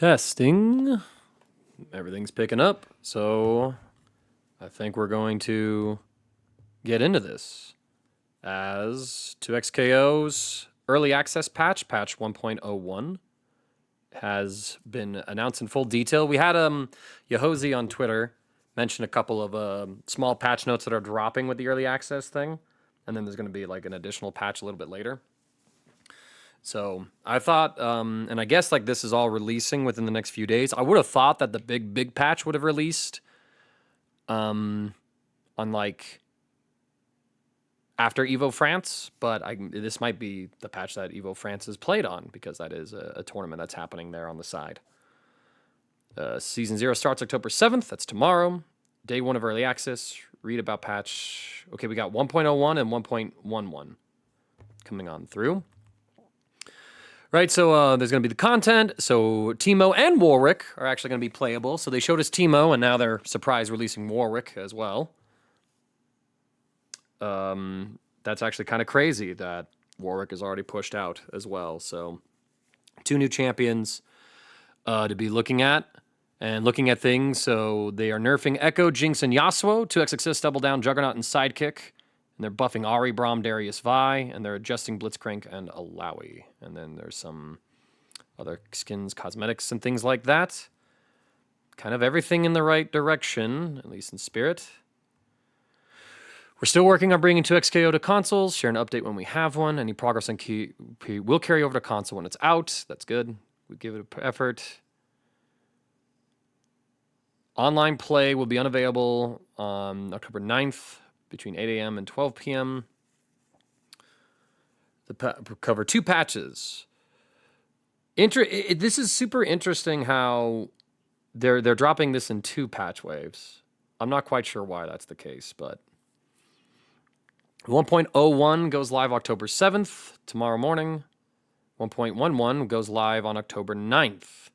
Testing. Everything's picking up, so I think we're going to get into this. As 2XKO's early access patch 1.01, has been announced in full detail. We had Yahozi on Twitter mention a couple of small patch notes that are dropping with the early access thing, and then there's going to be like an additional patch a little bit later. So I thought, and I guess like this is all releasing within the next few days. I would have thought that the big patch would have released, on like after Evo France, but this might be the patch that Evo France is played on because that is a tournament that's happening there on the side. Season 0 starts October 7th. That's tomorrow. Day 1 of early access. Read about patch. Okay, we got 1.01 and 1.11 coming on through. Right, so there's going to be the content. So Teemo and Warwick are actually going to be playable. So they showed us Teemo, and now they're surprise releasing Warwick as well. That's actually kind of crazy that Warwick is already pushed out as well. So 2 new champions to be looking at and looking at things. So they are nerfing Echo, Jinx, and Yasuo. 2xx Double Down, Juggernaut, and Sidekick. And they're buffing Ahri, Braum, Darius, Vi, and they're adjusting Blitzcrank and Alawi. And then there's some other skins, cosmetics, and things like that. Kind of everything in the right direction, at least in spirit. We're still working on bringing 2XKO to consoles. Share an update when we have one. Any progress on KP will carry over to console when it's out. That's good. We give it an effort. Online play will be unavailable on October 9th. Between 8 a.m. and 12 p.m. Cover 2 patches. This is super interesting how they're dropping this in 2 patch waves. I'm not quite sure why that's the case, but 1.01 goes live October 7th, tomorrow morning. 1.11 goes live on October 9th.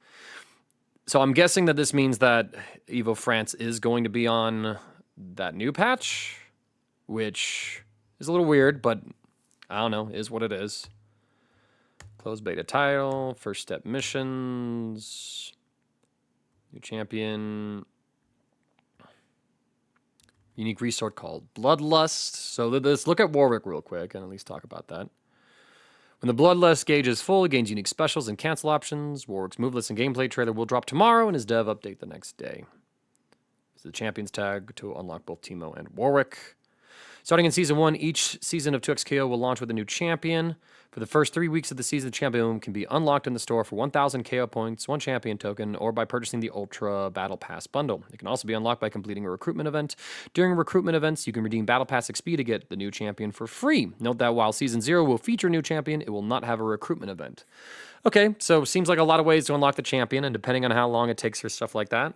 So I'm guessing that this means that Evo France is going to be on that new patch, which is a little weird, but I don't know, is what it is. Closed beta title, first step missions, new champion, unique resource called Bloodlust. So let's look at Warwick real quick and at least talk about that. When the Bloodlust gauge is full, it gains unique specials and cancel options. Warwick's move list and gameplay trailer will drop tomorrow and his dev update the next day. This is the champions tag to unlock both Teemo and Warwick. Starting in Season 1, each season of 2XKO will launch with a new champion. For the first 3 weeks of the season, the champion can be unlocked in the store for 1,000 KO points, 1 champion token, or by purchasing the Ultra Battle Pass bundle. It can also be unlocked by completing a recruitment event. During recruitment events, you can redeem Battle Pass XP to get the new champion for free. Note that while Season 0 will feature a new champion, it will not have a recruitment event. Okay, so seems like a lot of ways to unlock the champion, and depending on how long it takes for stuff like that,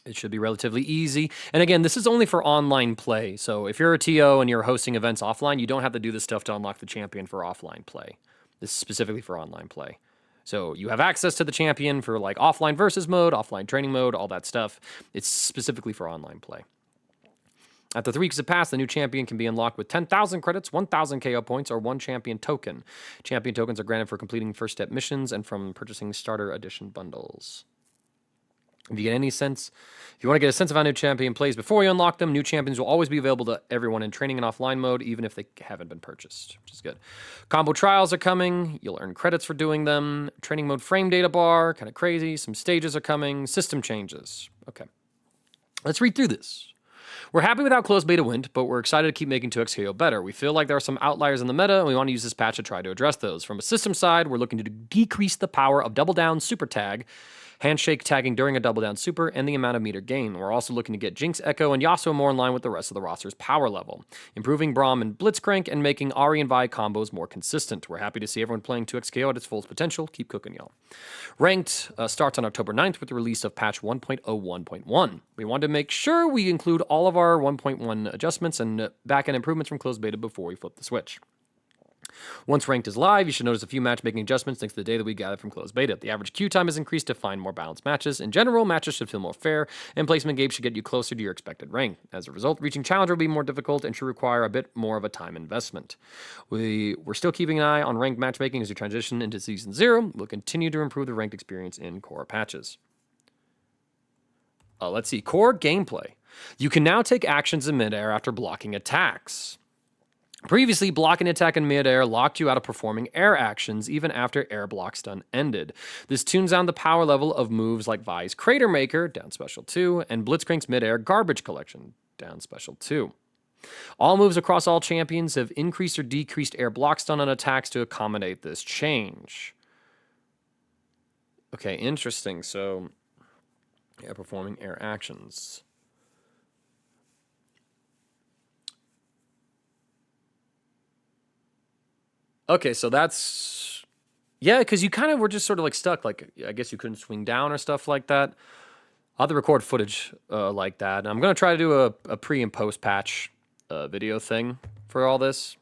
it should be relatively easy. And again, this is only for online play. So if you're a TO and you're hosting events offline, you don't have to do this stuff to unlock the champion for offline play. This is specifically for online play. So you have access to the champion for like offline versus mode, offline training mode, all that stuff. It's specifically for online play. After 3 weeks have passed, the new champion can be unlocked with 10,000 credits, 1,000 KO points, or 1 champion token. Champion tokens are granted for completing first step missions and from purchasing starter edition bundles. If you get any sense, if you want to get a sense of how new champion plays before you unlock them, new champions will always be available to everyone in training and offline mode, even if they haven't been purchased, which is good. Combo trials are coming. You'll earn credits for doing them. Training mode frame data bar, kind of crazy. Some stages are coming. System changes. Okay. Let's read through this. We're happy with how closed beta went, but we're excited to keep making 2XKO better. We feel like there are some outliers in the meta, and we want to use this patch to try to address those. From a system side, we're looking to decrease the power of Double Down Super Tag, handshake tagging during a Double Down Super, and the amount of meter gain. We're also looking to get Jinx, Echo, and Yasuo more in line with the rest of the roster's power level, improving Braum and Blitzcrank, and making Ahri and Vi combos more consistent. We're happy to see everyone playing 2XKO at its fullest potential. Keep cooking, y'all. Ranked starts on October 9th with the release of patch 1.01.1. We wanted to make sure we include all of our 1.1 adjustments and backend improvements from closed beta before we flip the switch. Once ranked is live, you should notice a few matchmaking adjustments thanks to the data we gathered from closed beta. The average queue time has increased to find more balanced matches. In general, matches should feel more fair, and placement games should get you closer to your expected rank. As a result, reaching Challenger will be more difficult and should require a bit more of a time investment. We're still keeping an eye on ranked matchmaking as we transition into Season 0. We'll continue to improve the ranked experience in core patches. Let's see. Core gameplay. You can now take actions in midair after blocking attacks. Previously, blocking an attack in midair locked you out of performing air actions even after air block stun ended. This tunes down the power level of moves like Vi's Crater Maker, down special 2, and Blitzcrank's midair Garbage Collection, down special 2. All moves across all champions have increased or decreased air block stun on attacks to accommodate this change. Okay, interesting. So, yeah, performing air actions. Okay, so that's... Yeah, because you kind of were just sort of like stuck. Like, I guess you couldn't swing down or stuff like that. I'll have to record footage like that. And I'm going to try to do a pre and post patch video thing for all this.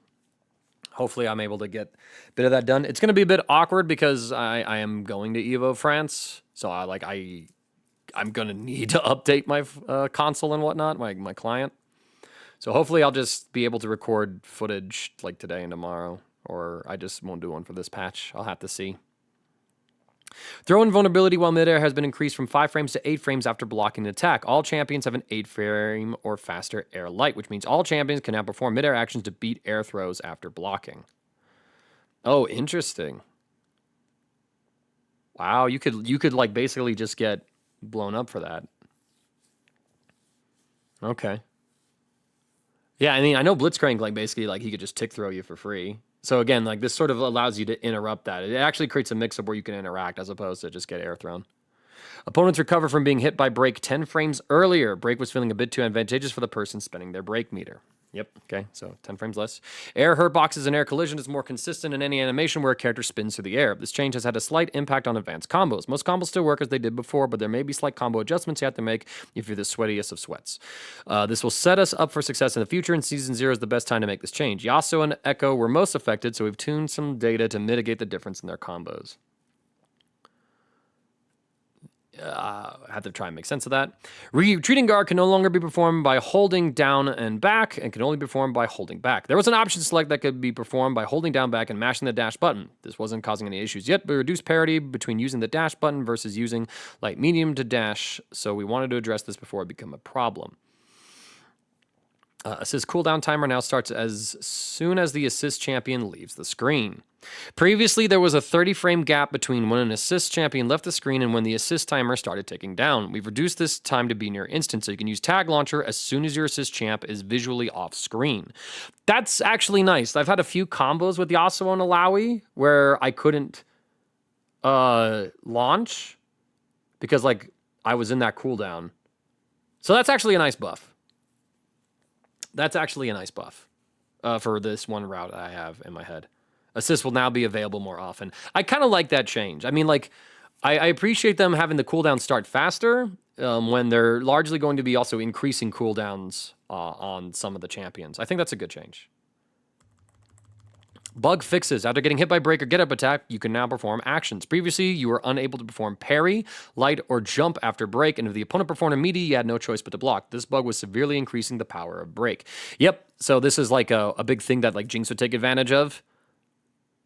Hopefully I'm able to get a bit of that done. It's going to be a bit awkward because I am going to Evo France. So I'm going to need to update my console and whatnot, my client. So hopefully I'll just be able to record footage like today and tomorrow. Or I just won't do one for this patch. I'll have to see. Throw-in vulnerability while midair has been increased from 5 frames to 8 frames after blocking an attack. All champions have an 8-frame or faster air light, which means all champions can now perform midair actions to beat air throws after blocking. Oh, interesting. Wow, you could like basically just get blown up for that. Okay. Yeah, I mean, I know Blitzcrank, like, basically, like, he could just tick throw you for free. So, again, like, this sort of allows you to interrupt that. It actually creates a mix-up where you can interact as opposed to just get air thrown. Opponents recover from being hit by break 10 frames earlier. Break was feeling a bit too advantageous for the person spending their break meter. Yep, okay, so 10 frames less. Air hurt boxes and air collision is more consistent in any animation where a character spins through the air. This change has had a slight impact on advanced combos. Most combos still work as they did before, but there may be slight combo adjustments you have to make if you're the sweatiest of sweats. This will set us up for success in the future, and Season 0 is the best time to make this change. Yasuo and Echo were most affected, so we've tuned some data to mitigate the difference in their combos. I have to try and make sense of that. Retreating guard can no longer be performed by holding down and back, and can only be performed by holding back. There was an option to select that could be performed by holding down back and mashing the dash button. This wasn't causing any issues yet, but reduced parity between using the dash button versus using light medium to dash, so we wanted to address this before it became a problem. Assist cooldown timer now starts as soon as the assist champion leaves the screen. Previously, there was a 30-frame gap between when an assist champion left the screen and when the assist timer started ticking down. We've reduced this time to be near instant, so you can use Tag Launcher as soon as your assist champ is visually off screen. That's actually nice. I've had a few combos with Yasuo and Alawi where I couldn't launch because, like, I was in that cooldown. So that's actually a nice buff. That's actually a nice buff for this one route I have in my head. Assist will now be available more often. I kind of like that change. I mean, like, I appreciate them having the cooldown start faster when they're largely going to be also increasing cooldowns on some of the champions. I think that's a good change. Bug fixes. After getting hit by break or get up attack, you can now perform actions. Previously, you were unable to perform parry, light, or jump after break, and if the opponent performed a melee, you had no choice but to block. This bug was severely increasing the power of break. Yep, so this is like a big thing that like Jinx would take advantage of.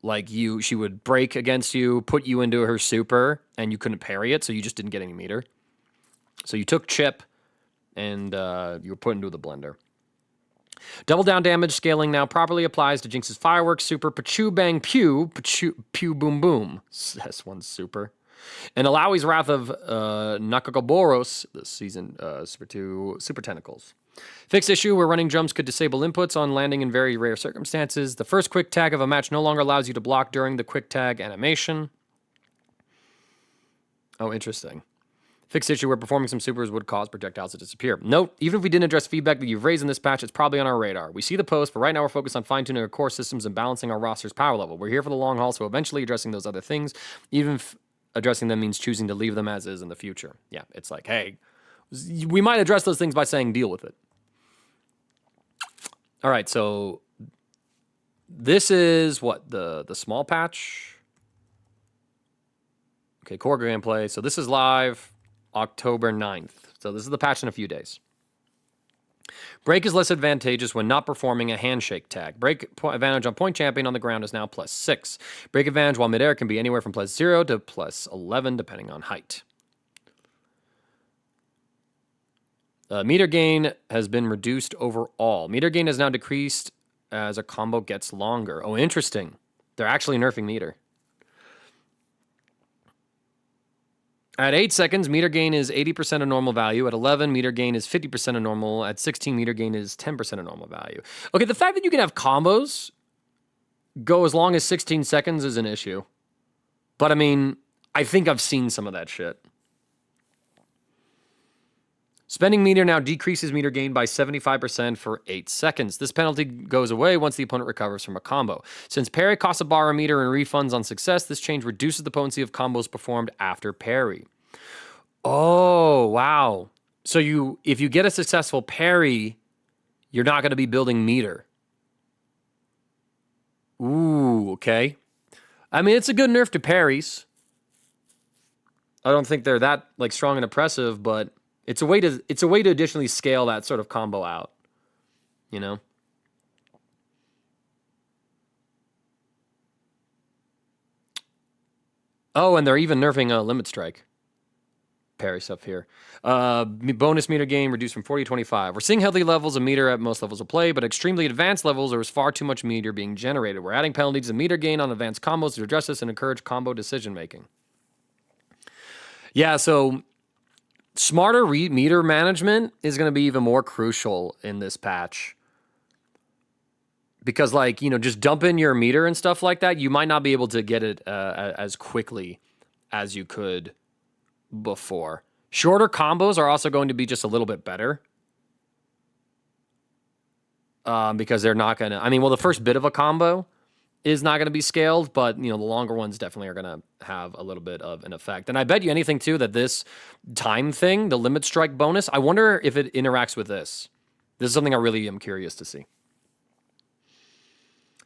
Like she would break against you, put you into her super, and you couldn't parry it, so you just didn't get any meter. So you took chip, and you were put into the blender. Double down damage scaling now properly applies to Jinx's fireworks super Pachu Bang Pew, Pew Boom Boom. S1 super. And Alawi's Wrath of Nakagoboros this season, Super 2 Super Tentacles. Fixed issue where running jumps could disable inputs on landing in very rare circumstances. The first quick tag of a match no longer allows you to block during the quick tag animation. Oh, interesting. Fixed issue where performing some supers would cause projectiles to disappear. Note, even if we didn't address feedback that you've raised in this patch, it's probably on our radar. We see the post, but right now we're focused on fine-tuning our core systems and balancing our roster's power level. We're here for the long haul, so eventually addressing those other things, even if addressing them means choosing to leave them as is in the future. Yeah, it's like, hey, we might address those things by saying deal with it. All right, so This is what? The small patch? Okay, core gameplay. So this is live October 9th. So this is the patch in a few days. Break is less advantageous when not performing a handshake tag. Break advantage on point champion on the ground is now +6. Break advantage while midair can be anywhere from +0 to +11 depending on height. Meter gain has been reduced overall. Meter gain is now decreased as a combo gets longer. Oh, interesting. They're actually nerfing meter. At 8 seconds, meter gain is 80% of normal value. At 11, meter gain is 50% of normal. At 16, meter gain is 10% of normal value. Okay, the fact that you can have combos go as long as 16 seconds is an issue. But I mean, I think I've seen some of that shit. Spending meter now decreases meter gain by 75% for 8 seconds. This penalty goes away once the opponent recovers from a combo. Since parry costs a bar a meter and refunds on success, this change reduces the potency of combos performed after parry. Oh, wow. So if you get a successful parry, you're not going to be building meter. Ooh, okay. I mean, it's a good nerf to parries. I don't think they're that like strong and oppressive, but it's a way to additionally scale that sort of combo out, you know? Oh, and they're even nerfing a limit strike. Parry stuff here. Bonus meter gain reduced from 40 to 25. We're seeing healthy levels of meter at most levels of play, but extremely advanced levels, there was far too much meter being generated. We're adding penalties to meter gain on advanced combos to address this and encourage combo decision making. Yeah, so smarter meter management is going to be even more crucial in this patch. Because, like, you know, just dump in your meter and stuff like that, you might not be able to get it as quickly as you could before. Shorter combos are also going to be just a little bit better. Because they're not going to... I mean, well, the first bit of a combo is not going to be scaled, but, you know, the longer ones definitely are going to have a little bit of an effect. And I bet you anything, too, that this time thing, the limit strike bonus, I wonder if it interacts with this. This is something I really am curious to see.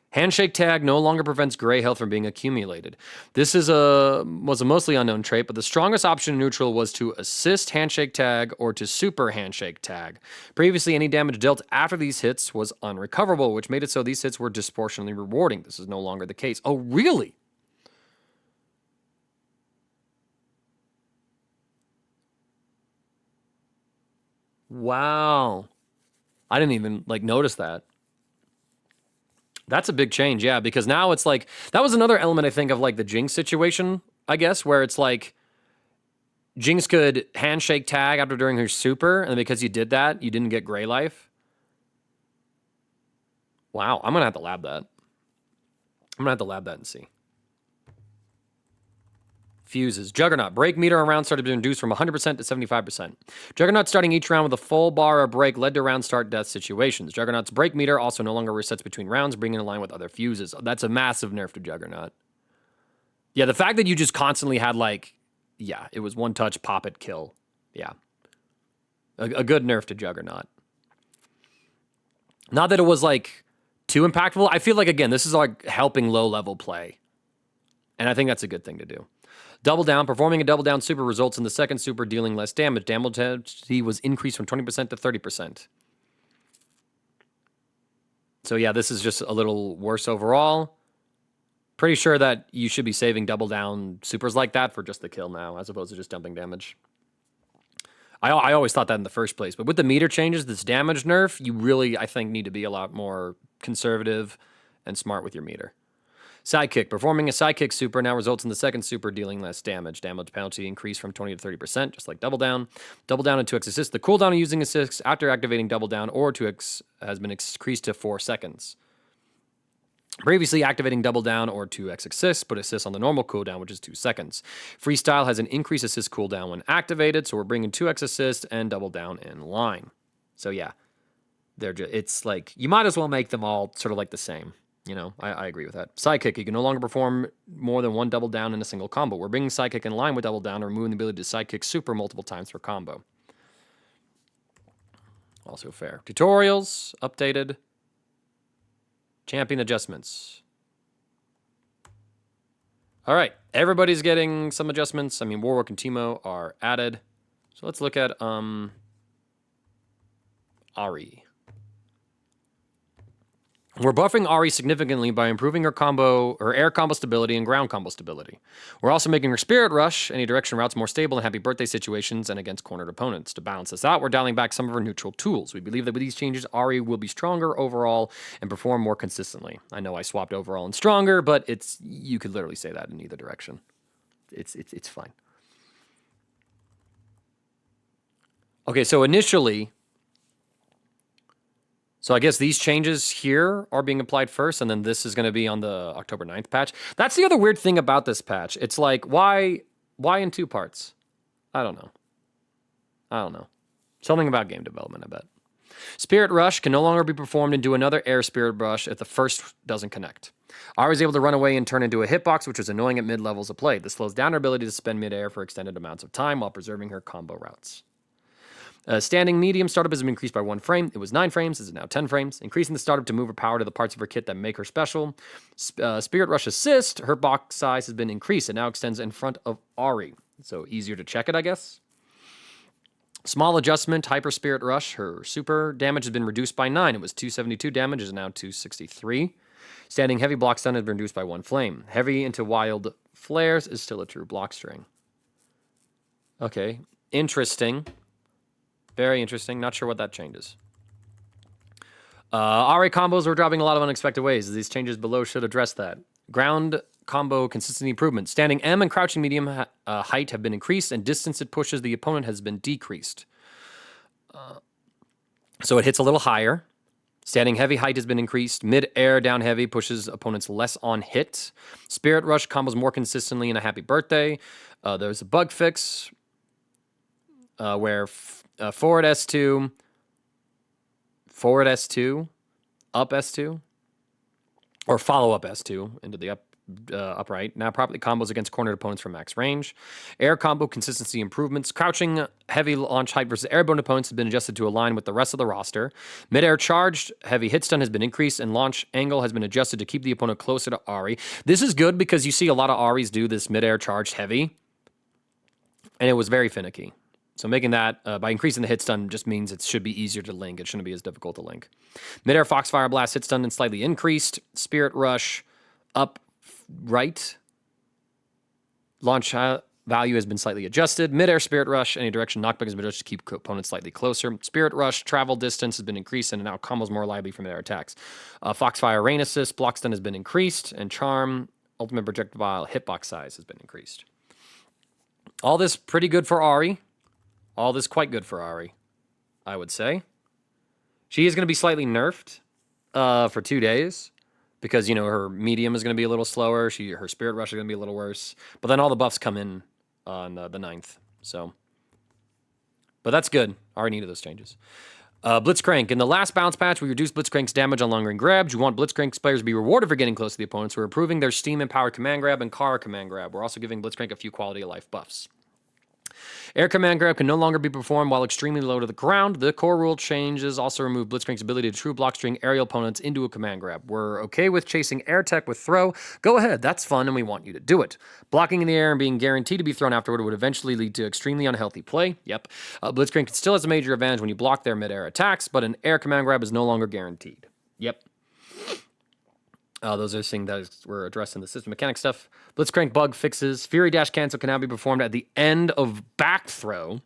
Handshake tag no longer prevents gray health from being accumulated. This was a mostly unknown trait, but the strongest option in neutral was to assist handshake tag or to super handshake tag. Previously, any damage dealt after these hits was unrecoverable, which made it so these hits were disproportionately rewarding. This is no longer the case. Oh, really? Wow. I didn't even notice that. That's a big change, yeah, because now it's like, that was another element, I think, of like the Jinx situation, I guess, where it's like Jinx could handshake tag after during her super, and because you did that, you didn't get gray life. Wow, I'm going to have to lab that. I'm going to have to lab that and see. Fuses. Juggernaut. Break meter on round started to reduce from 100% to 75%. Juggernaut starting each round with a full bar or break led to round start death situations. Juggernaut's break meter also no longer resets between rounds, bringing in line with other fuses. That's a massive nerf to Juggernaut. Yeah, the fact that you just constantly had it was one touch, pop it, kill. Yeah. A good nerf to Juggernaut. Not that it was too impactful. I feel like, again, this is helping low level play. And I think that's a good thing to do. Double down. Performing a double down super results in the second super dealing less damage. Damage was increased from 20% to 30%. So yeah, this is just a little worse overall. Pretty sure that you should be saving double down supers like that for just the kill now, as opposed to just dumping damage. I always thought that in the first place. But with the meter changes, this damage nerf, you really, I think, need to be a lot more conservative and smart with your meter. Sidekick. Performing a sidekick super now results in the second super dealing less damage. Damage penalty increased from 20 to 30%, just like double down. Double down and 2x assist. The cooldown of using assists after activating double down or 2x has been increased to 4 seconds. Previously, activating double down or 2x assist put assist on the normal cooldown, which is 2 seconds. Freestyle has an increased assist cooldown when activated, so we're bringing 2x assist and double down in line. So yeah, it's like, you might as well make them all sort of like the same. You know, I agree with that. Sidekick, you can no longer perform more than one double down in a single combo. We're bringing Sidekick in line with double down and removing the ability to Sidekick super multiple times per combo. Also fair. Tutorials, updated. Champion adjustments. All right, everybody's getting some adjustments. I mean, Warwick and Teemo are added. So let's look at Ahri. We're buffing Ahri significantly by improving her air combo stability and ground combo stability. We're also making her Spirit Rush, any direction routes, more stable in happy birthday situations and against cornered opponents. To balance this out, we're dialing back some of her neutral tools. We believe that with these changes, Ahri will be stronger overall and perform more consistently. I know I swapped overall and stronger, but you could literally say that in either direction. It's fine. Okay, so initially, so I guess these changes here are being applied first, and then this is going to be on the October 9th patch. That's the other weird thing about this patch. It's like, why in 2 parts? I don't know. Something about game development, I bet. Spirit Rush can no longer be performed into another Air Spirit Rush if the first doesn't connect. Ahri was able to run away and turn into a hitbox, which was annoying at mid-levels of play. This slows down her ability to spend mid-air for extended amounts of time while preserving her combo routes. Standing medium startup has been increased by 1 frame. It was 9 frames. This is now 10 frames. Increasing the startup to move her power to the parts of her kit that make her special. Spirit Rush Assist, her box size has been increased. It now extends in front of Ahri. So easier to check it, I guess. Small adjustment, Hyper Spirit Rush. Her super damage has been reduced by 9. It was 272 damage. It is now 263. Standing heavy block stun has been reduced by 1 flame. Heavy into wild flares is still a true block string. Okay, interesting. Very interesting. Not sure what that changes. Ahri combos were dropping a lot of unexpected ways. These changes below should address that. Ground combo consistency improvement. Standing M and crouching medium height have been increased, and distance it pushes the opponent has been decreased. So it hits a little higher. Standing heavy height has been increased. Mid-air down heavy pushes opponents less on hit. Spirit Rush combos more consistently in a happy birthday. There's a bug fix where forward S2, up S2, or follow up S2 into the upright. Now properly combos against cornered opponents from max range. Air combo consistency improvements. Crouching heavy launch height versus airborne opponents has been adjusted to align with the rest of the roster. Mid-air charged heavy hit stun has been increased, and launch angle has been adjusted to keep the opponent closer to Ahri. This is good because you see a lot of Ahris do this mid-air charged heavy, and it was very finicky. So making that, by increasing the hit stun, just means it should be easier to link. It shouldn't be as difficult to link. Mid-air Foxfire Blast hit stun and slightly increased. Spirit Rush up right. Launch value has been slightly adjusted. Mid-air Spirit Rush, any direction knockback has been adjusted to keep opponents slightly closer. Spirit Rush, travel distance has been increased and now combos more reliably from mid-air attacks. Foxfire Rain Assist, block stun has been increased, and Charm, ultimate projectile hitbox size has been increased. All this pretty good for Ahri. All this quite good for Ahri, I would say. She is going to be slightly nerfed for 2 days because, you know, her medium is going to be a little slower. Her Spirit Rush is going to be a little worse. But then all the buffs come in on the 9th. So, but that's good. Ahri needed those changes. Blitzcrank. In the last bounce patch, we reduced Blitzcrank's damage on long-range grabs. You want Blitzcrank's players to be rewarded for getting close to the opponents. We're improving their Steam-empowered command grab and Kara command grab. We're also giving Blitzcrank a few quality-of-life buffs. Air command grab can no longer be performed while extremely low to the ground. The core rule changes also remove Blitzcrank's ability to true block string aerial opponents into a command grab. We're okay with chasing air tech with throw. Go ahead, that's fun and we want you to do it. Blocking in the air and being guaranteed to be thrown afterward would eventually lead to extremely unhealthy play. Yep. Blitzcrank still has a major advantage when you block their mid-air attacks, but an air command grab is no longer guaranteed. Yep. Those are things that were addressed in the system mechanic stuff. Blitzcrank bug fixes. Fury Dash cancel can now be performed at the end of back throw.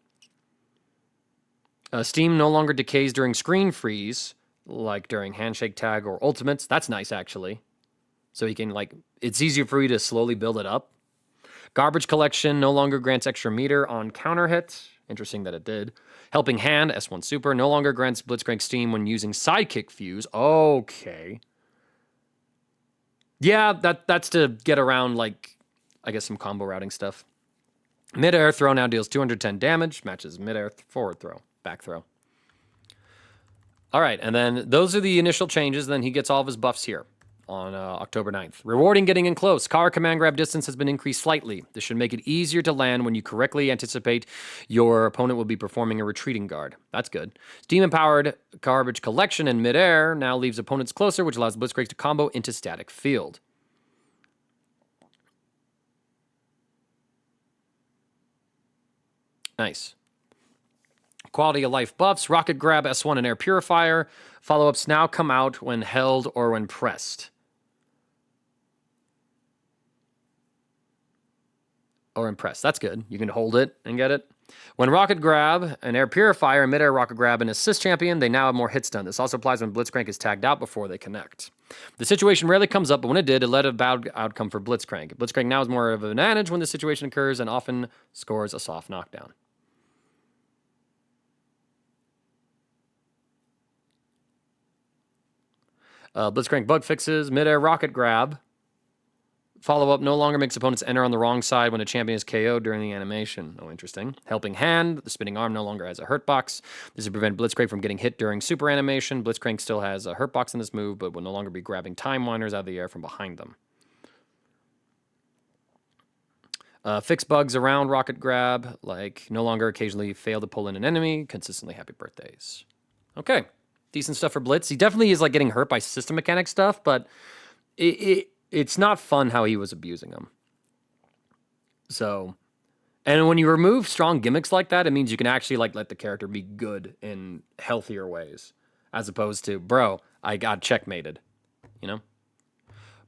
Steam no longer decays during screen freeze, like during handshake tag or ultimates. That's nice, actually. So you can, like, it's easier for you to slowly build it up. Garbage collection no longer grants extra meter on counter hit. Interesting that it did. Helping Hand, S1 Super, no longer grants Blitzcrank Steam when using Sidekick Fuse. Okay. Yeah, that's to get around, like, I guess some combo routing stuff. Mid-air throw now deals 210 damage, matches mid-air forward throw, back throw. All right, and then those are the initial changes. Then he gets all of his buffs here. on October 9th. Rewarding getting in close. Car command grab distance has been increased slightly. This should make it easier to land when you correctly anticipate your opponent will be performing a retreating guard. That's good. Demon-powered garbage collection in midair now leaves opponents closer, which allows Blitzcrank to combo into static field. Nice. Quality of life buffs. Rocket Grab, S1, and Air Purifier. Follow-ups now come out when held or when pressed. Or impressed. That's good. You can hold it and get it. When Rocket Grab, an Air Purifier, and Mid-Air Rocket Grab, and Assist Champion, they now have more hits done. This also applies when Blitzcrank is tagged out before they connect. The situation rarely comes up, but when it did, it led to a bad outcome for Blitzcrank. Blitzcrank now has more of an advantage when the situation occurs and often scores a soft knockdown. Blitzcrank bug fixes. Mid-Air Rocket Grab. Follow-up no longer makes opponents enter on the wrong side when a champion is KO'd during the animation. Oh, interesting. Helping Hand. The spinning arm no longer has a hurt box. This will prevent Blitzcrank from getting hit during super animation. Blitzcrank still has a hurt box in this move, but will no longer be grabbing Time Winders out of the air from behind them. Fix bugs around Rocket Grab, like no longer occasionally fail to pull in an enemy. Consistently happy birthdays. Okay. Decent stuff for Blitz. He definitely is like getting hurt by system mechanic stuff, but it's not fun how he was abusing them. So, and when you remove strong gimmicks like that, it means you can actually like let the character be good in healthier ways, as opposed to, bro, I got checkmated. You know?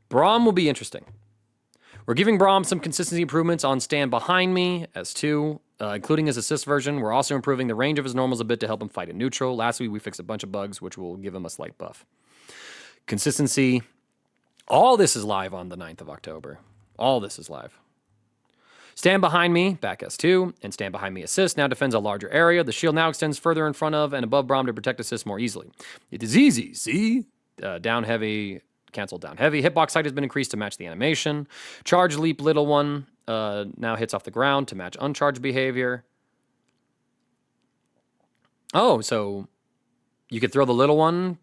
Braum will be interesting. We're giving Braum some consistency improvements on Stand Behind Me, S2, including his assist version. We're also improving the range of his normals a bit to help him fight in neutral. Last week, we fixed a bunch of bugs, which will give him a slight buff. Consistency. All this is live on the 9th of October. All this is live. Stand Behind Me, back S2, and Stand Behind Me Assist now defends a larger area. The shield now extends further in front of and above Braum to protect assist more easily. It is easy, see? Down heavy, cancel down heavy. Hitbox height has been increased to match the animation. Charge Leap Little One now hits off the ground to match uncharged behavior. Oh, so you could throw the little one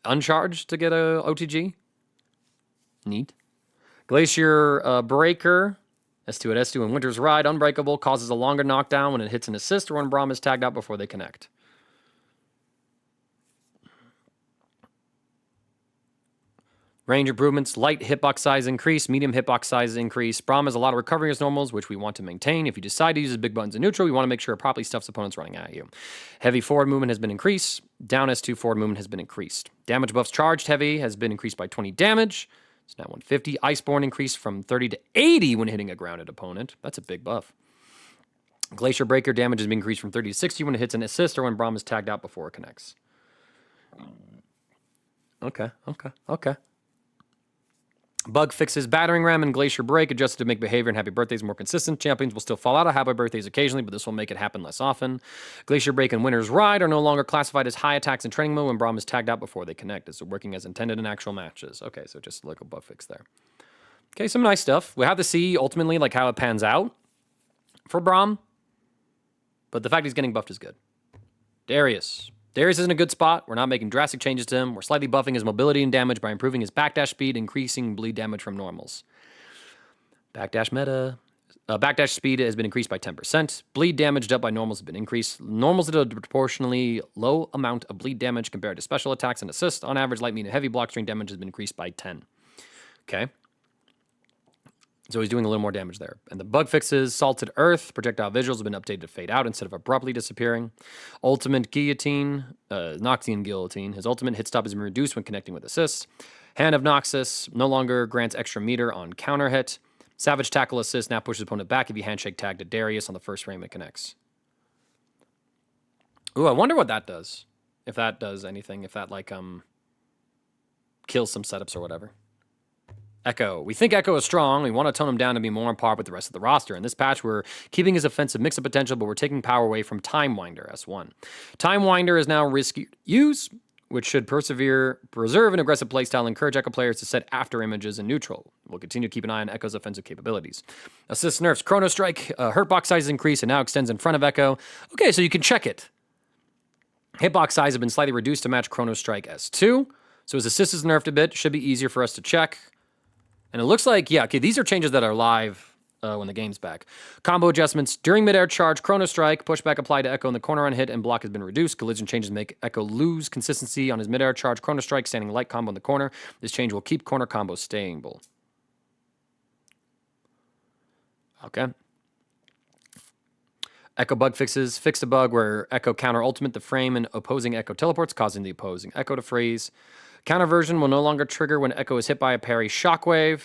uncharged to get a OTG? Neat. Glacier Breaker, S2 at S2 and Winter's Ride, Unbreakable, causes a longer knockdown when it hits an assist or when Braum is tagged out before they connect. Range improvements, light hitbox size increase, medium hitbox size increase. Braum has a lot of recovery as normals, which we want to maintain. If you decide to use his big buttons in neutral, we want to make sure it properly stuffs opponents running at you. Heavy forward movement has been increased. Down S2 forward movement has been increased. Damage buffs charged heavy has been increased by 20 damage. It's now 150. Iceborne increased from 30 to 80 when hitting a grounded opponent. That's a big buff. Glacier Breaker damage has been increased from 30 to 60 when it hits an assist or when Braum is tagged out before it connects. Okay. Bug fixes Battering Ram and Glacier Break, adjusted to make behavior and happy birthdays more consistent. Champions will still fall out of happy birthdays occasionally, but this will make it happen less often. Glacier Break and Winter's Ride are no longer classified as high attacks in training mode when Braum is tagged out before they connect. It's working as intended in actual matches. Okay, so just like a bug fix there. Okay, some nice stuff. We have to see ultimately like how it pans out for Braum, but the fact he's getting buffed is good. Darius is in a good spot. We're not making drastic changes to him. We're slightly buffing his mobility and damage by improving his backdash speed, increasing bleed damage from normals. Backdash meta. Backdash speed has been increased by 10%. Bleed damage up by normals has been increased. Normals did a proportionally low amount of bleed damage compared to special attacks and assists. On average, light, medium, and heavy block string damage has been increased by 10. Okay. So he's doing a little more damage there. And the bug fixes, Salted Earth, projectile visuals have been updated to fade out instead of abruptly disappearing. Ultimate Guillotine, Noxian Guillotine. His ultimate hit stop has been reduced when connecting with assists. Hand of Noxus no longer grants extra meter on counter hit. Savage Tackle Assist now pushes opponent back if you handshake tag to Darius on the first frame it connects. Ooh, I wonder what that does. If that does anything. If that, like, kills some setups or whatever. Echo. We think Echo is strong. We want to tone him down to be more on par with the rest of the roster. In this patch, we're keeping his offensive mix-up potential, but we're taking power away from Time Winder, S1. Time Winder is now risky use, which should preserve an aggressive playstyle and encourage Echo players to set after images in neutral. We'll continue to keep an eye on Echo's offensive capabilities. Assist nerfs. Chrono Strike. Hurtbox size increase and now extends in front of Echo. Okay, so you can check it. Hitbox size has been slightly reduced to match Chrono Strike S2. So his assist is nerfed a bit. Should be easier for us to check. And it looks like, yeah, okay, these are changes that are live when the game's back. Combo adjustments. During midair charge, Chrono Strike, pushback applied to Echo in the corner on hit, and block has been reduced. Collision changes make Echo lose consistency on his midair charge. Chrono Strike, standing light combo in the corner. This change will keep corner combo stable. Okay. Echo bug fixes. Fixed a bug where Echo counter ultimate the frame and opposing Echo teleports, causing the opposing Echo to freeze. Counter version will no longer trigger when Echo is hit by a parry shockwave.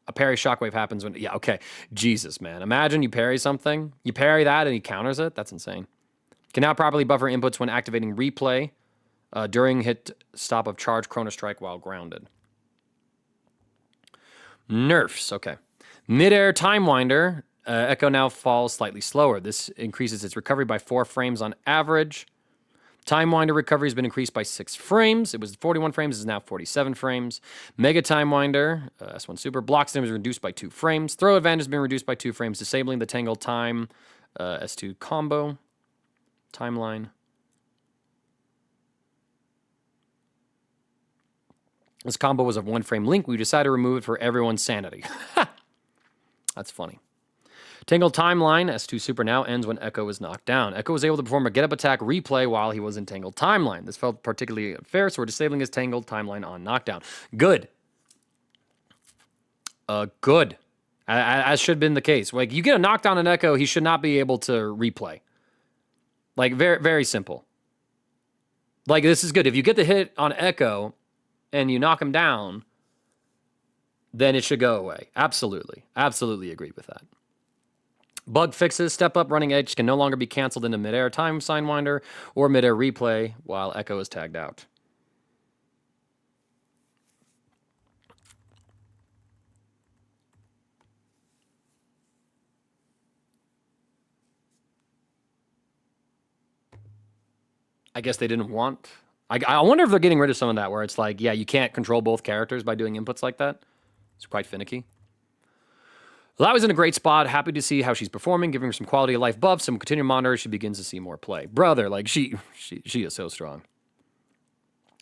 A parry shockwave happens when... Yeah, okay. Jesus, man. Imagine you parry something. You parry that and he counters it. That's insane. Can now properly buffer inputs when activating replay during hit stop of charge Chrono Strike while grounded. Nerfs. Okay. Midair Time Winder. Echo now falls slightly slower. This increases its recovery by 4 frames on average. Time Winder recovery has been increased by 6 frames. It was 41 frames, it is now 47 frames. Mega Time Winder, S1 Super, block stem is reduced by 2 frames. Throw advantage has been reduced by 2 frames, disabling the Tangle Time S2 combo. Timeline. This combo was a 1-frame link. We decided to remove it for everyone's sanity. That's funny. Tangled Timeline, S2 Super now ends when Echo is knocked down. Echo was able to perform a get-up attack replay while he was in Tangled Timeline. This felt particularly unfair, so we're disabling his Tangled Timeline on knockdown. Good. Good. As should have been the case. Like, you get a knockdown on Echo, he should not be able to replay. Like, very, very simple. Like, this is good. If you get the hit on Echo and you knock him down, then it should go away. Absolutely. Absolutely agree with that. Bug fixes. Step up running edge can no longer be canceled into midair time sign winder or midair replay while Echo is tagged out. I guess they didn't want... I wonder if they're getting rid of some of that where it's like, yeah, you can't control both characters by doing inputs like that. It's quite finicky. Laoi's in a great spot. Happy to see how she's performing, giving her some quality of life buffs, and will continue to monitor as she begins to see more play. Brother, like, she is so strong.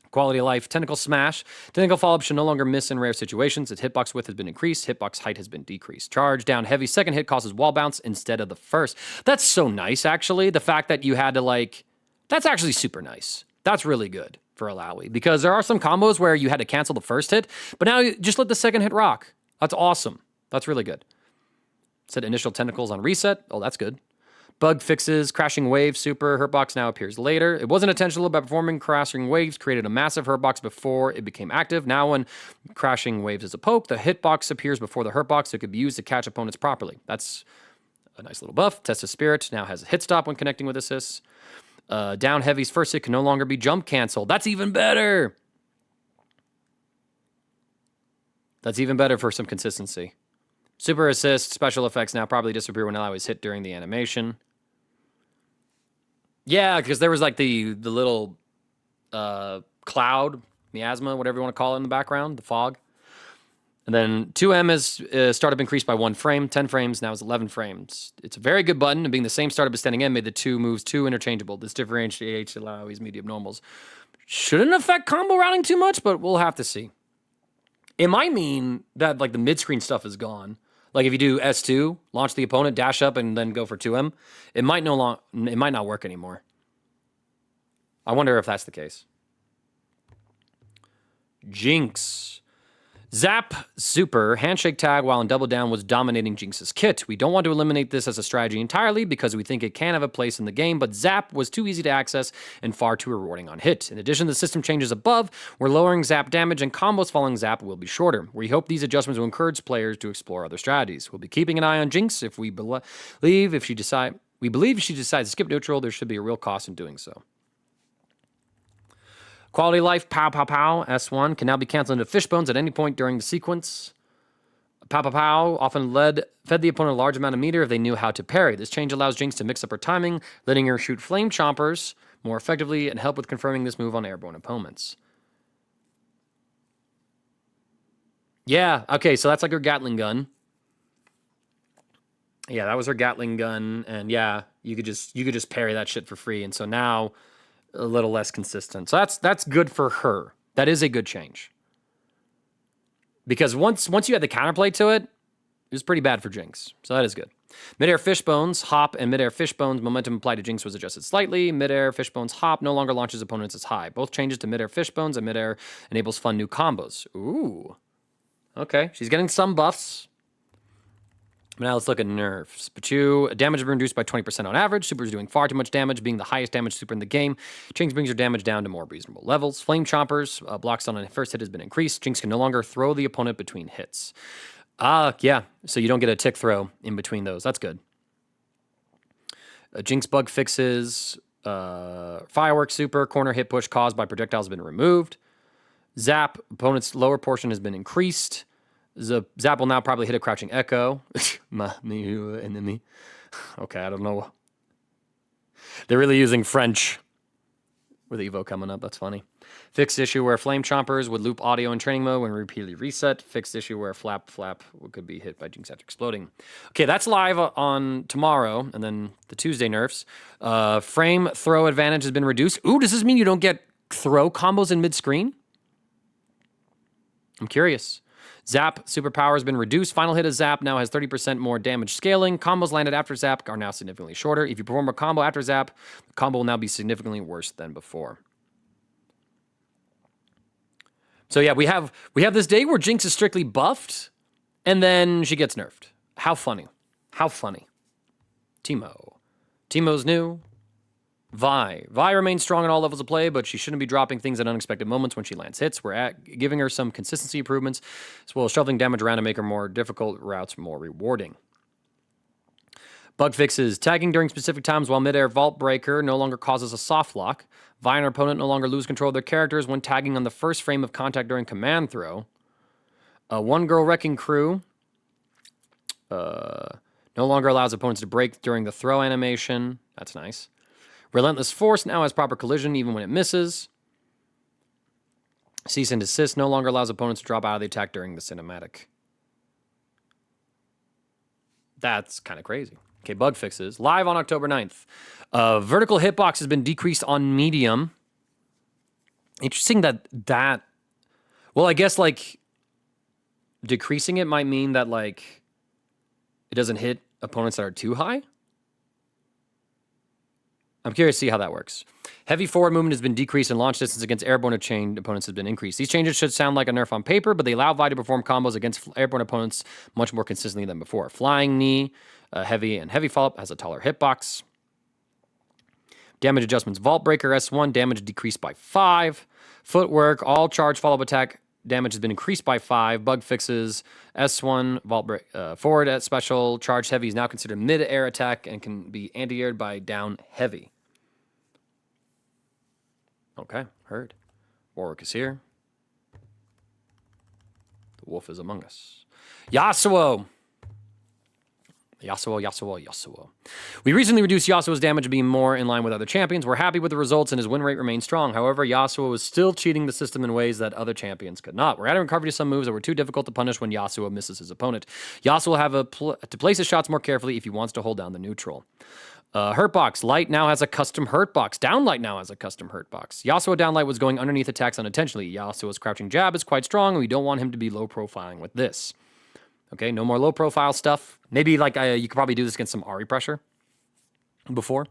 Quality of life, Tentacle Smash. Tentacle follow-up should no longer miss in rare situations. Its hitbox width has been increased. Hitbox height has been decreased. Charge down heavy. Second hit causes wall bounce instead of the first. That's so nice, actually. The fact that you had to, like... That's actually super nice. That's really good for Illaoi. Because there are some combos where you had to cancel the first hit, but now you just let the second hit rock. That's awesome. That's really good. Set initial tentacles on reset. Oh, that's good. Bug fixes, crashing wave super. Hurtbox now appears later. It wasn't intentional, but performing crashing waves created a massive hurtbox before it became active. Now when crashing waves is a poke, the hitbox appears before the hurtbox, so it could be used to catch opponents properly. That's a nice little buff. Test of Spirit now has a hit stop when connecting with assists. Down Heavy's first hit can no longer be jump canceled. That's even better. That's even better for some consistency. Super assist, special effects now probably disappear when Illaoi is hit during the animation. Yeah, because there was like the little cloud, miasma, whatever you want to call it in the background, the fog. And then 2M is startup increased by 1 frame, 10 frames, now is 11 frames. It's a very good button, and being the same startup as standing M made the 2 moves too interchangeable. This differentiates Illaoi's medium normals. Shouldn't affect combo routing too much, but we'll have to see. It might mean that like the mid-screen stuff is gone. Like if you do S2, launch the opponent, dash up, and then go for 2M, it might not work anymore. I wonder if that's the case. Jinx. Zap Super, handshake tag while in double down was dominating Jinx's kit. We don't want to eliminate this as a strategy entirely because we think it can have a place in the game, but Zap was too easy to access and far too rewarding on hit. In addition, the system changes above, we're lowering Zap damage and combos following Zap will be shorter. We hope these adjustments will encourage players to explore other strategies. We'll be keeping an eye on Jinx if we believe if she decides to skip neutral, there should be a real cost in doing so. Quality life, pow, pow, pow, S1, can now be canceled into fishbones at any point during the sequence. Pow, pow, pow often fed the opponent a large amount of meter if they knew how to parry. This change allows Jinx to mix up her timing, letting her shoot flame chompers more effectively and help with confirming this move on airborne opponents. Yeah, okay, so that's like her Gatling gun. Yeah, that was her Gatling gun, and yeah, you could just parry that shit for free, and so now... a little less consistent. So that's good for her. That is a good change. Because once you had the counterplay to it, it was pretty bad for Jinx. So that is good. Midair Fishbones, Hop, and Midair Fishbones momentum applied to Jinx was adjusted slightly. Midair Fishbones Hop no longer launches opponents as high. Both changes to Midair Fishbones and Midair enables fun new combos. Ooh. Okay, she's getting some buffs. Now let's look at nerfs. Pachu, damage has been reduced by 20% on average. Super is doing far too much damage, being the highest damage super in the game. Jinx brings her damage down to more reasonable levels. Flame Chompers, block stun on the first hit has been increased. Jinx can no longer throw the opponent between hits. Yeah, so you don't get a tick throw in between those. That's good. Jinx bug fixes. Firework super, corner hit push caused by projectiles has been removed. Zap, opponent's lower portion has been increased. Zap will now probably hit a crouching echo. My new enemy. Okay, I don't know. They're really using French with Evo coming up. That's funny. Fixed issue where Flame Chompers would loop audio in training mode when repeatedly reset. Fixed issue where Flap could be hit by Jinx after exploding. Okay, that's live on tomorrow, and then the Tuesday nerfs. Frame throw advantage has been reduced. Ooh, does this mean you don't get throw combos in mid-screen? I'm curious. Zap superpower has been reduced. Final hit of Zap now has 30% more damage scaling. Combos landed after Zap are now significantly shorter. If you perform a combo after Zap, the combo will now be significantly worse than before. So yeah, we have this day where Jinx is strictly buffed, and then she gets nerfed. How funny. How funny. Teemo's new. Vi remains strong in all levels of play, but she shouldn't be dropping things at unexpected moments when she lands hits. We're giving her some consistency improvements, as well as shoveling damage around to make her more difficult routes more rewarding. Bug fixes. Tagging during specific times while midair Vault Breaker no longer causes a soft lock. Vi and her opponent no longer lose control of their characters when tagging on the first frame of contact during command throw. One Girl Wrecking Crew no longer allows opponents to break during the throw animation. That's nice. Relentless Force now has proper collision even when it misses. Cease and Desist no longer allows opponents to drop out of the attack during the cinematic. That's kind of crazy. Okay, bug fixes. Live on October 9th. Vertical hitbox has been decreased on medium. Interesting that... Well, I guess, like, decreasing it might mean that, like, it doesn't hit opponents that are too high? I'm curious to see how that works. Heavy forward movement has been decreased and launch distance against airborne or chained opponents has been increased. These changes should sound like a nerf on paper, but they allow Vi to perform combos against airborne opponents much more consistently than before. Flying Knee, heavy and heavy follow-up has a taller hitbox. Damage adjustments. Vault Breaker S1, damage decreased by 5. Footwork, all charge follow-up attack damage has been increased by 5. Bug fixes. S1, Vault Break, forward at special. Charged heavy is now considered mid-air attack and can be anti-aired by down heavy. Okay, heard. Warwick is here. The wolf is among us. Yasuo. We recently reduced Yasuo's damage to be more in line with other champions. We're happy with the results and his win rate remains strong. However, Yasuo is still cheating the system in ways that other champions could not. We're adding recovery to some moves that were too difficult to punish when Yasuo misses his opponent. Yasuo will have to place his shots more carefully if he wants to hold down the neutral. Hurtbox. Light now has a custom Hurtbox. Downlight now has a custom Hurtbox. Yasuo Downlight was going underneath attacks unintentionally. Yasuo's crouching jab is quite strong, and we don't want him to be low profiling with this. Okay, no more low profile stuff. Maybe like you could probably do this against some Ahri pressure before.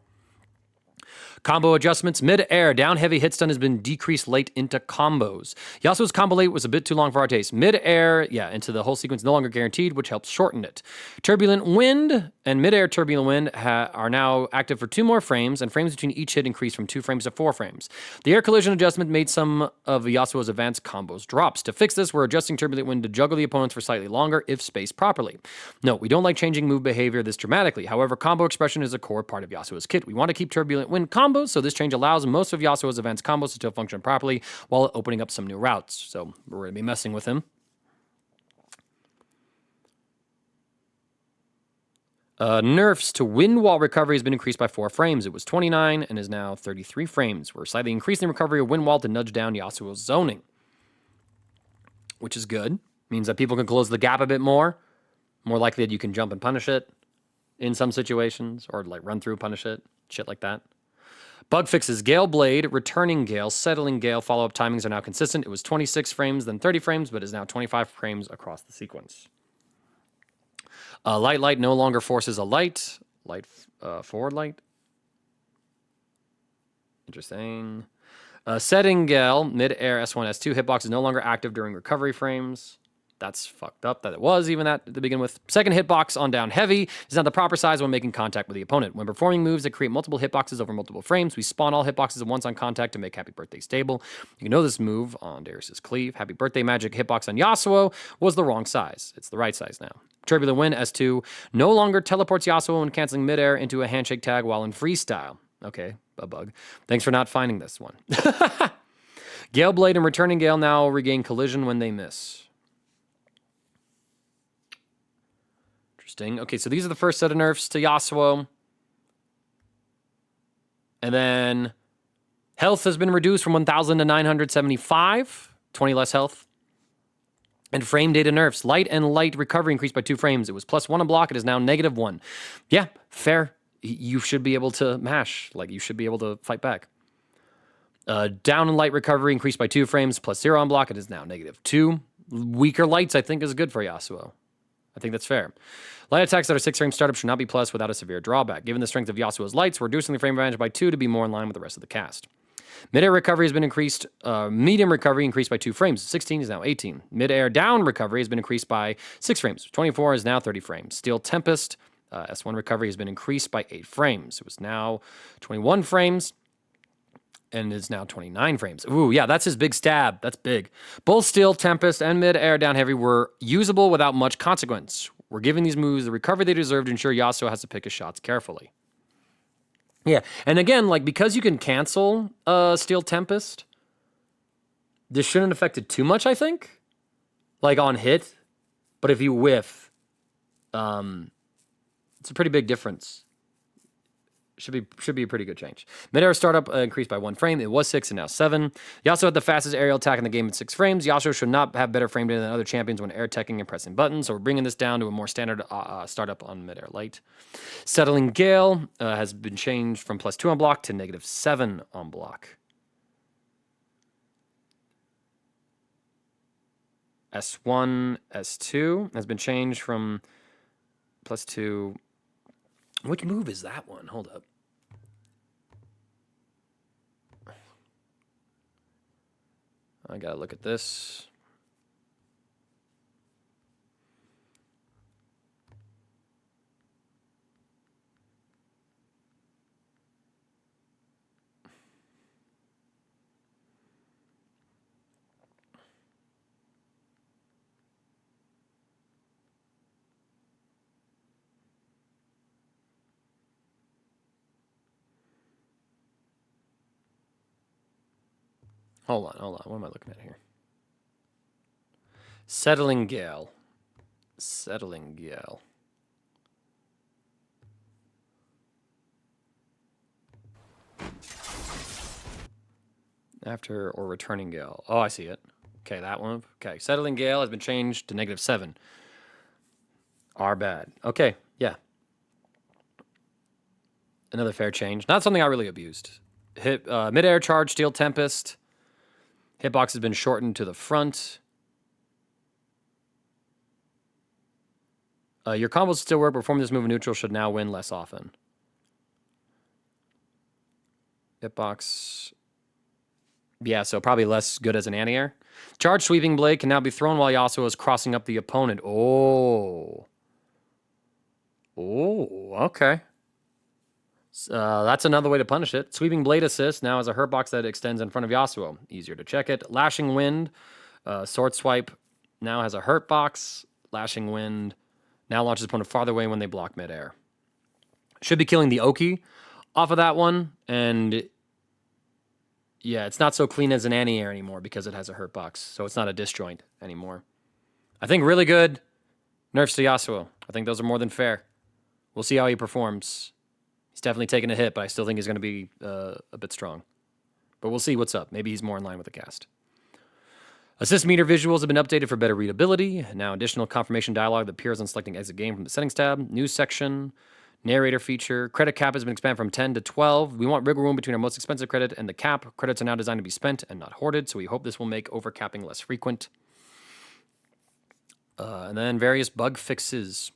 Combo adjustments. Mid-air, down heavy hit stun has been decreased late into combos. Yasuo's combo late was a bit too long for our taste. Mid-air, into the whole sequence no longer guaranteed, which helps shorten it. Turbulent Wind and Mid-air Turbulent Wind are now active for 2 more frames, and frames between each hit increase from 2 frames to 4 frames. The air collision adjustment made some of Yasuo's advanced combos drops. To fix this, we're adjusting Turbulent Wind to juggle the opponents for slightly longer if spaced properly. No, we don't like changing move behavior this dramatically. However, combo expression is a core part of Yasuo's kit. We want to keep Turbulent Wind combos, so this change allows most of Yasuo's advanced combos to still function properly while opening up some new routes. So we're going to be messing with him. Nerfs to wind wall recovery has been increased by 4 frames. It was 29 and is now 33 frames. We're slightly increasing recovery of wind wall to nudge down Yasuo's zoning, which is good. Means that people can close the gap a bit more. More likely that you can jump and punish it in some situations, or like run through, punish it, shit like that. Bug fixes: Gale Blade, Returning Gale, Settling Gale. Follow-up timings are now consistent. It was 26 frames, then 30 frames, but is now 25 frames across the sequence. Light no longer forces a light. Forward light. Interesting. Setting Gale, mid-air S1, S2. Hitbox is no longer active during recovery frames. That's fucked up that it was even that to begin with. Second hitbox on down heavy is not the proper size when making contact with the opponent. When performing moves that create multiple hitboxes over multiple frames, we spawn all hitboxes at once on contact to make Happy Birthday stable. You can know this move on Darius's Cleave. Happy Birthday magic hitbox on Yasuo was the wrong size. It's the right size now. Turbulent Wind S2 no longer teleports Yasuo when canceling midair into a handshake tag while in freestyle. Okay, a bug. Thanks for not finding this one. Gale Blade and Returning Gale now regain collision when they miss. Interesting. Okay, so these are the first set of nerfs to Yasuo. And then health has been reduced from 1,000 to 975. 20 less health. And frame data nerfs. Light and light recovery increased by 2 frames. It was +1 on block. It is now -1. Yeah, fair. You should be able to mash. Like, you should be able to fight back. Down and light recovery increased by 2 frames, +0 on block. It is now -2. Weaker lights, I think, is good for Yasuo. I think that's fair. Light attacks that are 6 frame startup should not be plus without a severe drawback. Given the strength of Yasuo's lights, we're reducing the frame advantage by 2 to be more in line with the rest of the cast. Mid-air recovery has been increased. Medium recovery increased by 2 frames. 16 is now 18. Mid-air down recovery has been increased by 6 frames. 24 is now 30 frames. Steel Tempest, S1 recovery has been increased by 8 frames. It was now 21 frames. And is now 29 frames. Ooh, yeah, that's his big stab. That's big. Both Steel Tempest and Mid-Air Down Heavy were usable without much consequence. We're giving these moves the recovery they deserve to ensure Yasuo has to pick his shots carefully. Yeah, and again, like, because you can cancel Steel Tempest, this shouldn't affect it too much, I think. Like, on hit. But if you whiff, it's a pretty big difference. Should be a pretty good change. Mid-air startup increased by 1 frame. It was 6 and now 7. Yasuo had the fastest aerial attack in the game at 6 frames. Yasuo should not have better frame data than other champions when air teching and pressing buttons. So we're bringing this down to a more standard startup on mid-air light. Settling Gale has been changed from +2 on block to -7 on block. S1, S2 has been changed from +2. Which move is that one? Hold up. I gotta look at this. Hold on. What am I looking at here? Settling Gale. After or Returning Gale. Oh, I see it. Okay, that one. Okay, Settling Gale has been changed to -7. Our bad. Okay, yeah. Another fair change. Not something I really abused. Mid-air charge, Steel Tempest. Hitbox has been shortened to the front. Your combos still work. Performing this move in neutral should now win less often. Hitbox. Yeah, so probably less good as an anti-air. Charge Sweeping Blade can now be thrown while Yasuo is crossing up the opponent. Oh, okay. That's another way to punish it. Sweeping Blade Assist now has a hurt box that extends in front of Yasuo. Easier to check it. Lashing Wind. Sword Swipe now has a hurt box. Lashing Wind now launches opponent farther away when they block midair. Should be killing the Oki off of that one. And yeah, it's not so clean as an anti-air anymore because it has a hurt box. So it's not a disjoint anymore. I think really good nerfs to Yasuo. I think those are more than fair. We'll see how he performs. He's definitely taken a hit, but I still think he's going to be a bit strong. But we'll see what's up. Maybe he's more in line with the cast. Assist meter visuals have been updated for better readability. Now additional confirmation dialogue that appears on selecting exit game from the settings tab. News section. Narrator feature. Credit cap has been expanded from 10 to 12. We want wiggle room between our most expensive credit and the cap. Credits are now designed to be spent and not hoarded, so we hope this will make overcapping less frequent. And then various bug fixes.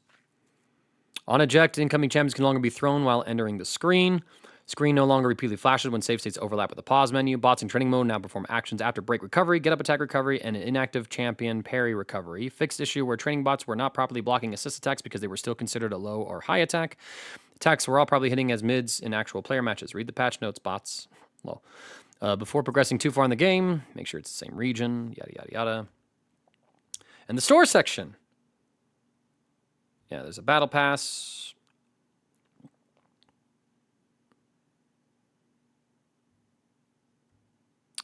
On eject, incoming champions can no longer be thrown while entering the screen. Screen no longer repeatedly flashes when save states overlap with the pause menu. Bots in training mode now perform actions after break recovery, get up attack recovery, and an inactive champion parry recovery. Fixed issue where training bots were not properly blocking assist attacks because they were still considered a low or high attack. Attacks were all probably hitting as mids in actual player matches. Read the patch notes, bots. Well, before progressing too far in the game, make sure it's the same region, yada, yada, yada. And the store section. Yeah, there's a battle pass.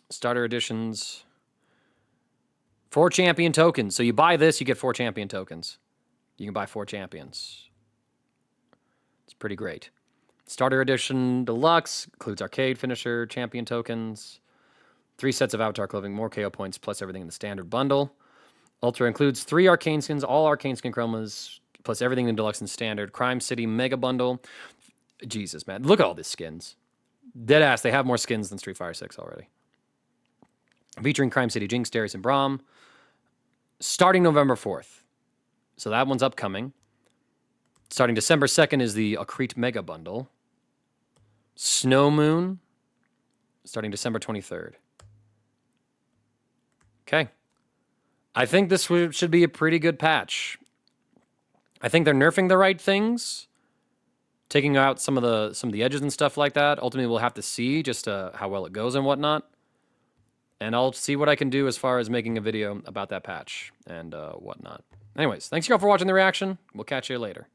Starter editions. 4 champion tokens. So you buy this, you get 4 champion tokens. You can buy 4 champions. It's pretty great. Starter edition deluxe includes arcade finisher, champion tokens, 3 sets of avatar clothing, more KO points, plus everything in the standard bundle. Ultra includes 3 arcane skins, all arcane skin chromas, plus everything in deluxe and standard. Crime City mega bundle. Jesus, man. Look at all these skins. Deadass, they have more skins than Street Fighter 6 already. Featuring Crime City, Jinx, Darius, and Braum. Starting November 4th. So that one's upcoming. Starting December 2nd is the Akrit Mega Bundle. Snow Moon. Starting December 23rd. Okay. I think this should be a pretty good patch. I think they're nerfing the right things. Taking out some of the edges and stuff like that. Ultimately, we'll have to see just how well it goes and whatnot. And I'll see what I can do as far as making a video about that patch and whatnot. Anyways, thanks y'all for watching the reaction. We'll catch you later.